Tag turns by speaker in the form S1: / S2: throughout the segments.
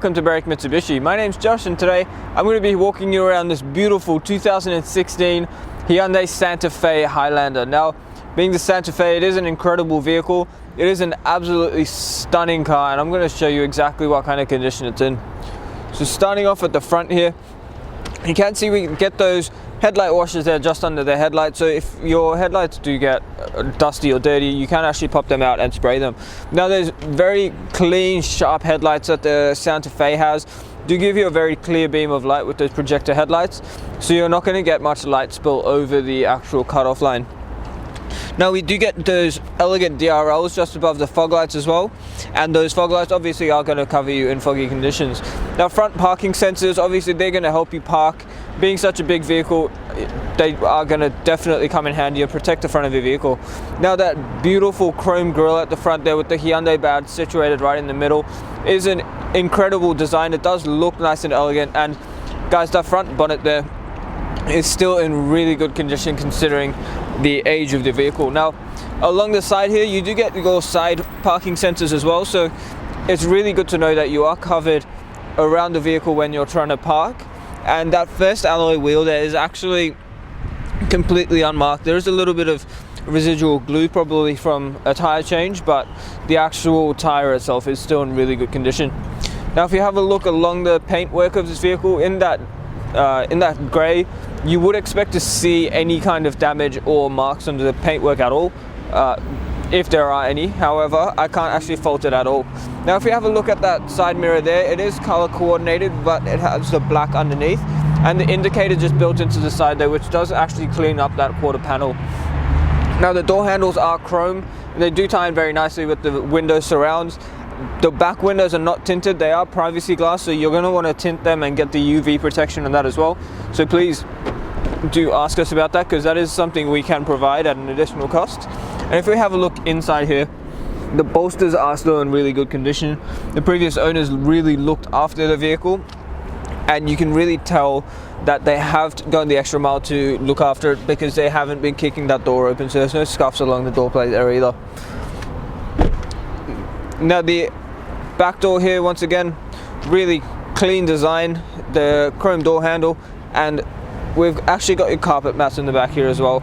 S1: welcome to Barrick Mitsubishi. My name's Josh and today I'm going to be walking you around this beautiful 2016 Hyundai Santa Fe Highlander. Now, being the Santa Fe, it is an incredible vehicle. It is an absolutely stunning car and I'm going to show you exactly what kind of condition it's in. So starting off at the front here, you can see we can get those headlight washers there just under the headlights, so if your headlights do get dusty or dirty, you can actually pop them out and spray them. Now there's very clean, sharp headlights that the Santa Fe has. Do give you a very clear beam of light with those projector headlights, so you're not going to get much light spill over the actual cutoff line. Now we do get those elegant DRLs just above the fog lights as well, and those fog lights obviously are going to cover you in foggy conditions. Now front parking sensors, obviously they're going to help you park. Being such a big vehicle, they are going to definitely come in handy and protect the front of your vehicle. Now that beautiful chrome grille at the front there with the Hyundai badge situated right in the middle is an incredible design. It does look nice and elegant, and guys, that front bonnet there is still in really good condition considering the age of the vehicle. Now along the side here you do get your side parking sensors as well, so it's really good to know that you are covered around the vehicle when you're trying to park. And that first alloy wheel there is actually completely unmarked. There is a little bit of residual glue probably from a tire change, but the actual tire itself is still in really good condition. Now if you have a look along the paintwork of this vehicle, in that grey, you would expect to see any kind of damage or marks under the paintwork at all, if there are any. However, I can't actually fault it at all. Now if you have a look at that side mirror there, it is color coordinated, but it has the black underneath, and the indicator just built into the side there, which does actually clean up that quarter panel. Now the door handles are chrome, and they do tie in very nicely with the window surrounds. The back windows are not tinted, they are privacy glass, so you're going to want to tint them and get the UV protection on that as well. So please do ask us about that, because that is something we can provide at an additional cost. And if we have a look inside here, the bolsters are still in really good condition. The previous owners really looked after the vehicle, and you can really tell that they have gone the extra mile to look after it, because they haven't been kicking that door open, so there's no scuffs along the door plate there either. Now the back door here, once again, really clean design, the chrome door handle, and we've actually got your carpet mats in the back here as well.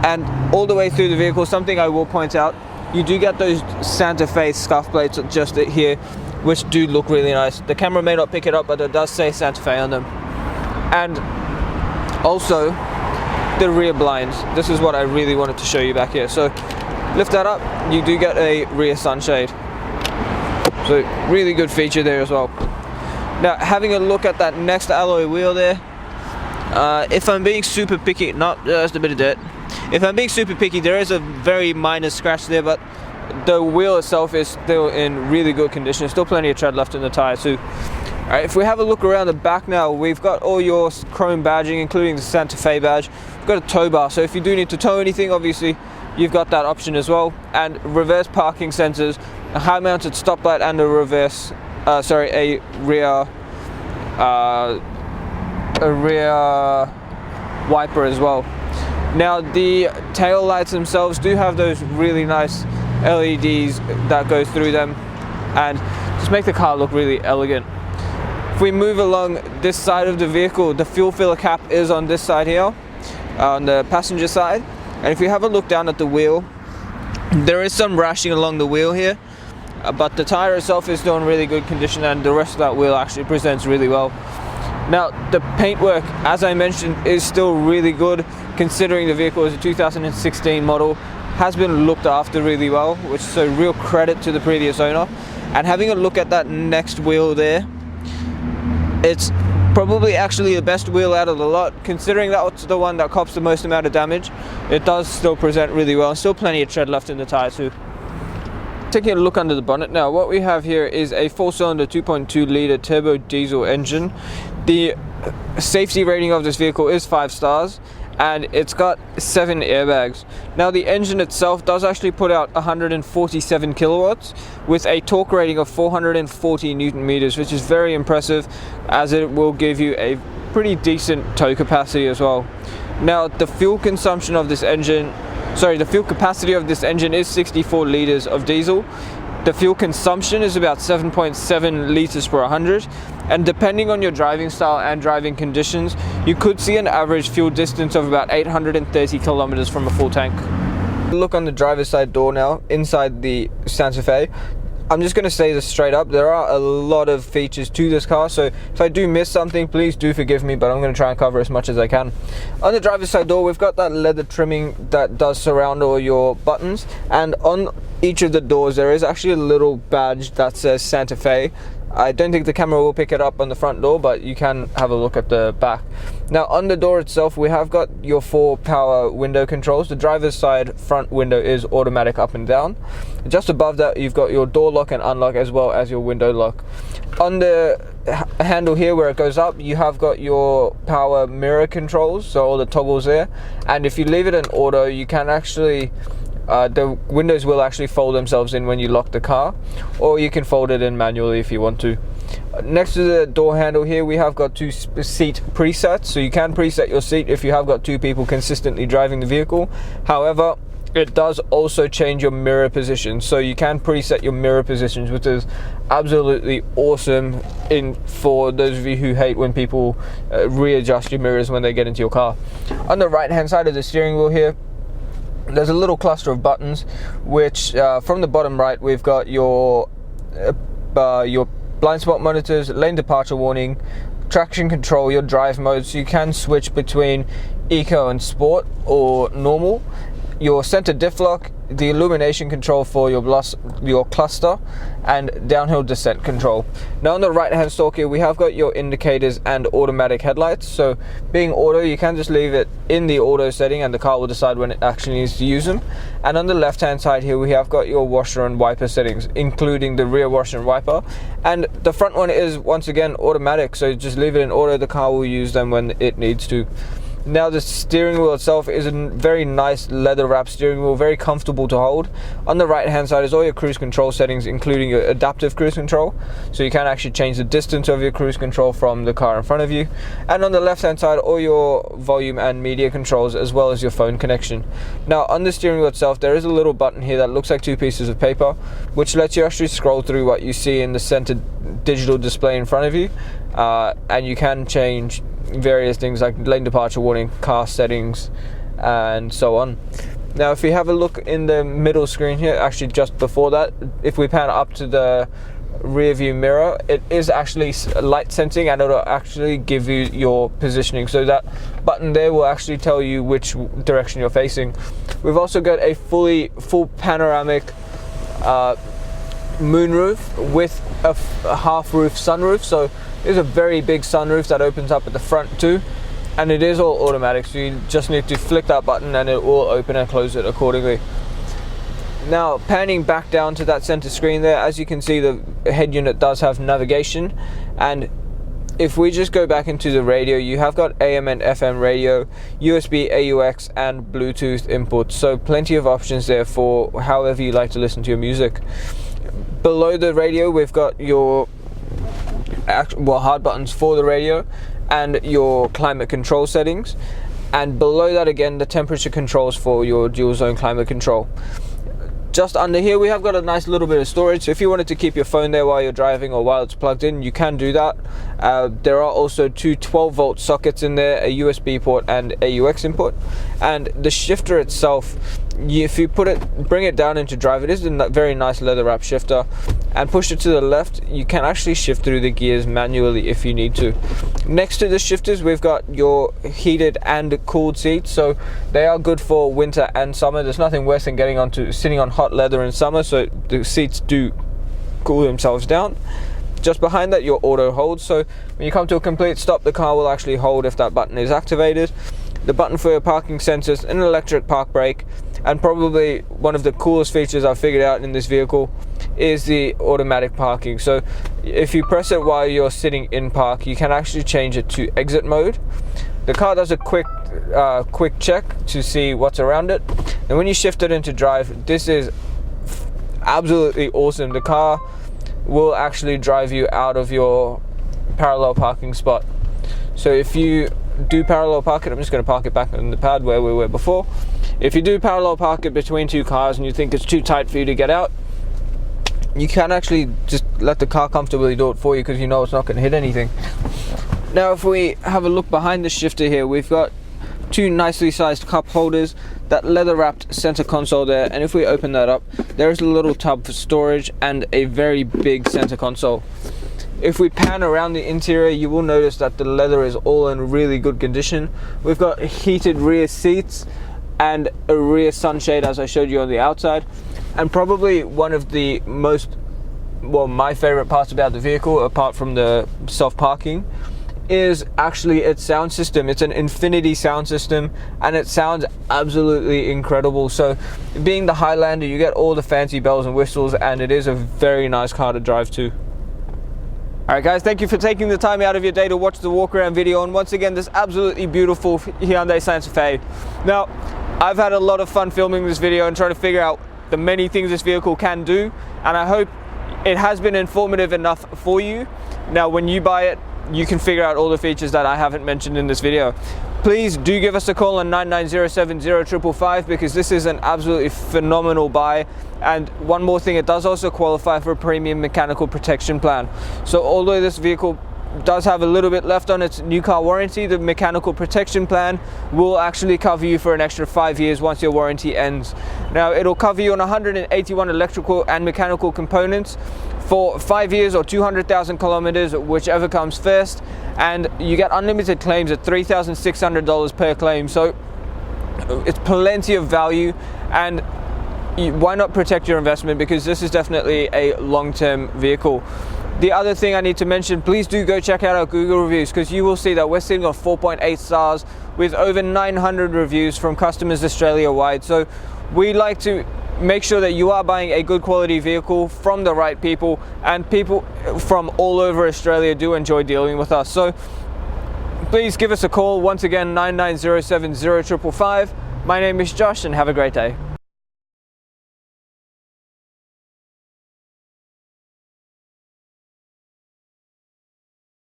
S1: And all the way through the vehicle, something I will point out, you do get those Santa Fe scuff plates just here, which do look really nice. The camera may not pick it up, but it does say Santa Fe on them. And also the rear blinds. This is what I really wanted to show you back here. So lift that up, you do get a rear sunshade. So really good feature there as well. Now having a look at that next alloy wheel there, if I'm being super picky, just a bit of dirt. If I'm being super picky, there is a very minor scratch there, but the wheel itself is still in really good condition. There's still plenty of tread left in the tire too. Alright, if we have a look around the back now, we've got all your chrome badging, including the Santa Fe badge. We've got a tow bar, so if you do need to tow anything, obviously you've got that option as well. And reverse parking sensors, a high mounted stoplight, and a rear wiper as well. Now the tail lights themselves do have those really nice LEDs that go through them and just make the car look really elegant. If we move along this side of the vehicle, the fuel filler cap is on this side here, on the passenger side. And if you have a look down at the wheel, there is some rashing along the wheel here, but the tire itself is still in really good condition, and the rest of that wheel actually presents really well. Now the paintwork, as I mentioned, is still really good considering the vehicle is a 2016 model, has been looked after really well, which is a real credit to the previous owner. And having a look at that next wheel there, it's probably actually the best wheel out of the lot, considering that's the one that cops the most amount of damage. It does still present really well, still plenty of tread left in the tire too. Taking a look under the bonnet now, what we have here is a 4-cylinder 2.2 litre turbo diesel engine. The safety rating of this vehicle is 5 stars, and it's got 7 airbags. Now the engine itself does actually put out 147 kilowatts with a torque rating of 440 Newton meters, which is very impressive, as it will give you a pretty decent tow capacity as well. Now the fuel consumption of this engine, the fuel capacity of this engine is 64 liters of diesel. The fuel consumption is about 7.7 liters per 100, and depending on your driving style and driving conditions, you could see an average fuel distance of about 830 kilometers from a full tank. Look on the driver's side door now, inside the Santa Fe. I'm just going to say this straight up, there are a lot of features to this car, so if I do miss something, please do forgive me, but I'm going to try and cover as much as I can. On the driver's side door, we've got that leather trimming that does surround all your buttons, and on each of the doors there is actually a little badge that says Santa Fe. I don't think the camera will pick it up on the front door, but you can have a look at the back. Now on the door itself, we have got your 4 power window controls. The driver's side front window is automatic up and down. Just above that, you've got your door lock and unlock, as well as your window lock. On the handle here where it goes up, you have got your power mirror controls, so all the toggles there. And if you leave it in auto, you can actually the windows will actually fold themselves in when you lock the car, or you can fold it in manually if you want to. Next to the door handle here, we have got 2 seat presets, so you can preset your seat if you have got 2 people consistently driving the vehicle. However, it does also change your mirror position, so you can preset your mirror positions, which is absolutely awesome for those of you who hate when people readjust your mirrors when they get into your car. On the right hand side of the steering wheel here, there's a little cluster of buttons, which from the bottom right, we've got your blind spot monitors, lane departure warning, traction control, your drive mode, so you can switch between eco and sport or normal, your center diff lock, the illumination control for your cluster, and downhill descent control. Now on the right hand stalk here, we have got your indicators and automatic headlights. So being auto, you can just leave it in the auto setting and the car will decide when it actually needs to use them. And on the left hand side here, we have got your washer and wiper settings, including the rear washer and wiper. And the front one is once again automatic, so just leave it in auto, the car will use them when it needs to. Now the steering wheel itself is a very nice leather wrap steering wheel, very comfortable to hold. On the right hand side is all your cruise control settings, including your adaptive cruise control, so you can actually change the distance of your cruise control from the car in front of you. And on the left hand side, all your volume and media controls, as well as your phone connection. Now on the steering wheel itself, there is a little button here that looks like 2 pieces of paper, which lets you actually scroll through what you see in the center digital display in front of you, and you can change various things like lane departure warning, car settings, and so on. Now if you have a look in the middle screen here, actually just before that, if we pan up to the rear view mirror, it is actually light sensing, and it'll actually give you your positioning, so that button there will actually tell you which direction you're facing. We've also got a full panoramic moonroof with a half roof sunroof, so there's a very big sunroof that opens up at the front too, and it is all automatic, so you just need to flick that button and it will open and close it accordingly. Now panning back down to that center screen there, as you can see, the head unit does have navigation, and if we just go back into the radio, you have got AM and FM radio, USB, AUX, and Bluetooth inputs, so plenty of options there for however you like to listen to your music. Below the radio, we've got your hard buttons for the radio and your climate control settings, and below that again, the temperature controls for your dual zone climate control. Just under here, we have got a nice little bit of storage, so if you wanted to keep your phone there while you're driving or while it's plugged in, you can do that. There are also 2 12-volt sockets in there, a USB port and AUX input, and the shifter itself, if you bring it down into drive, it is a very nice leather wrap shifter, and push it to the left, you can actually shift through the gears manually if you need to. Next to the shifters, we've got your heated and cooled seats, so they are good for winter and summer. There's nothing worse than sitting on hot leather in summer, so the seats do cool themselves down. Just behind that, your auto hold, so when you come to a complete stop, the car will actually hold if that button is activated. The button for your parking sensors, an electric park brake, and probably one of the coolest features I've figured out in this vehicle is the automatic parking. So if you press it while you're sitting in park, you can actually change it to exit mode. The car does a quick check to see what's around it, and when you shift it into drive, this is absolutely awesome. The car will actually drive you out of your parallel parking spot. So if you do parallel park it, I'm just going to park it back on the pad where we were before. If you do parallel park it between 2 cars and you think it's too tight for you to get out, you can actually just let the car comfortably do it for you because you know it's not going to hit anything. Now if we have a look behind the shifter here, we've got two nicely sized cup holders, that leather wrapped center console there, and if we open that up, there's a little tub for storage and a very big center console. If we pan around the interior, you will notice that the leather is all in really good condition. We've got heated rear seats and a rear sunshade as I showed you on the outside. And probably one of the most, well, my favorite parts about the vehicle, apart from the self-parking, is actually its sound system. It's an Infinity sound system and it sounds absolutely incredible. So being the Highlander, you get all the fancy bells and whistles, and it is a very nice car to drive too. Alright guys, thank you for taking the time out of your day to watch the walk around video, and once again this absolutely beautiful Hyundai Santa Fe. Now, I've had a lot of fun filming this video and trying to figure out the many things this vehicle can do, and I hope it has been informative enough for you. Now when you buy it, you can figure out all the features that I haven't mentioned in this video. Please do give us a call on 9907055 because this is an absolutely phenomenal buy. And one more thing, it does also qualify for a premium mechanical protection plan. So although this vehicle does have a little bit left on its new car warranty, the mechanical protection plan will actually cover you for an extra 5 years once your warranty ends. Now it'll cover you on 181 electrical and mechanical components for 5 years or 200,000 kilometers, whichever comes first, and you get unlimited claims at $3,600 per claim. So it's plenty of value, and why not protect your investment, because this is definitely a long-term vehicle. The other thing I need to mention, please do go check out our Google reviews, because you will see that we're sitting on 4.8 stars with over 900 reviews from customers Australia-wide. So we like to make sure that you are buying a good quality vehicle from the right people, and people from all over Australia do enjoy dealing with us. So please give us a call. Once again, 9907055. My name is Josh, and have a great day.